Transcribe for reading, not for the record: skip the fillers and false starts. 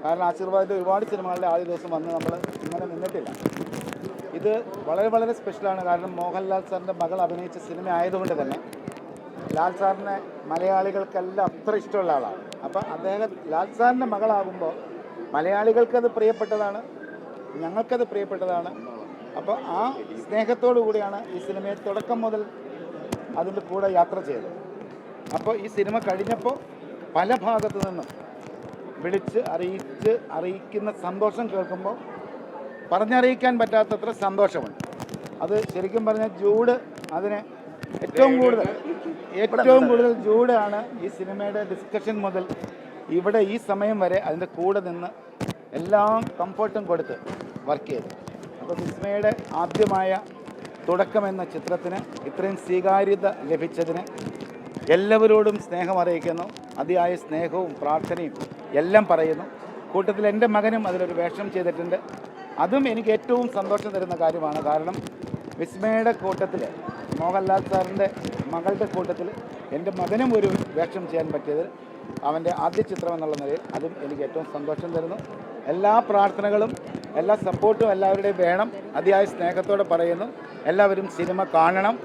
കാരണം ആശീർവാദത്തിൽ ഒരുപാട് സിനിമകളുടെ ആദ്യ ദിവസം വന്ന് നമ്മൾ ഇങ്ങനെ നിന്നിട്ടില്ല. ഇത് വളരെ വളരെ സ്പെഷ്യലാണ്. കാരണം മോഹൻലാൽ സാറിൻ്റെ മകൾ അഭിനയിച്ച സിനിമ ആയതുകൊണ്ട് തന്നെ ലാൽ സാറിനെ മലയാളികൾക്കെല്ലാം അത്ര ഇഷ്ടമുള്ള ആളാണ്. അപ്പോൾ അദ്ദേഹം ലാൽ സാറിൻ്റെ മകളാകുമ്പോൾ മലയാളികൾക്കത് പ്രിയപ്പെട്ടതാണ്, ഞങ്ങൾക്കത് പ്രിയപ്പെട്ടതാണ്. അപ്പോൾ ആ സ്നേഹത്തോടു കൂടിയാണ് ഈ സിനിമയെ തുടക്കം മുതൽ അതിൻ്റെ കൂടെ യാത്ര ചെയ്തത്. അപ്പോൾ ഈ സിനിമ കഴിഞ്ഞപ്പോൾ പല ഭാഗത്തു നിന്നും വിളിച്ച് അറിയിക്കുന്ന സന്തോഷം കേൾക്കുമ്പോൾ പറഞ്ഞറിയിക്കാൻ പറ്റാത്തത്ര സന്തോഷമുണ്ട്. അത് ശരിക്കും പറഞ്ഞാൽ ജൂഡ് അതിന് ഏറ്റവും കൂടുതൽ ജൂഡാണ് ഈ സിനിമയുടെ ഡിസ്കഷൻ മുതൽ ഇവിടെ ഈ സമയം വരെ അതിൻ്റെ കൂടെ നിന്ന് എല്ലാം കംഫർട്ടും കൊടുത്ത് വർക്ക് ചെയ്തു. അപ്പോൾ വിസ്മയുടെ ആദ്യമായ തുടക്കം എന്ന ചിത്രത്തിന് ഇത്രയും സ്വീകാര്യത ലഭിച്ചതിന് എല്ലാവരോടും സ്നേഹം അറിയിക്കുന്നു. അതിയായ സ്നേഹവും പ്രാർത്ഥനയും എല്ലാം പറയുന്നു. കൂട്ടത്തിൽ എൻ്റെ മകനും അതിലൊരു വേഷം ചെയ്തിട്ടുണ്ട്. അതും എനിക്ക് ഏറ്റവും സന്തോഷം തരുന്ന കാര്യമാണ്. കാരണം വിസ്മയുടെ കൂട്ടത്തിൽ, മോഹൻലാൽ സാറിൻ്റെ മകളുടെ കൂട്ടത്തിൽ എൻ്റെ മകനും ഒരു വേഷം ചെയ്യാൻ പറ്റിയത് അവൻ്റെ ആദ്യ ചിത്രം എന്നുള്ള നിലയിൽ അതും എനിക്ക് ഏറ്റവും സന്തോഷം തരുന്നു. എല്ലാ പ്രാർത്ഥനകളും എല്ലാ സപ്പോർട്ടും എല്ലാവരുടെയും വേണം. അതിയായ സ്നേഹത്തോടെ പറയുന്നു. എല്ലാവരും സിനിമ കാണണം.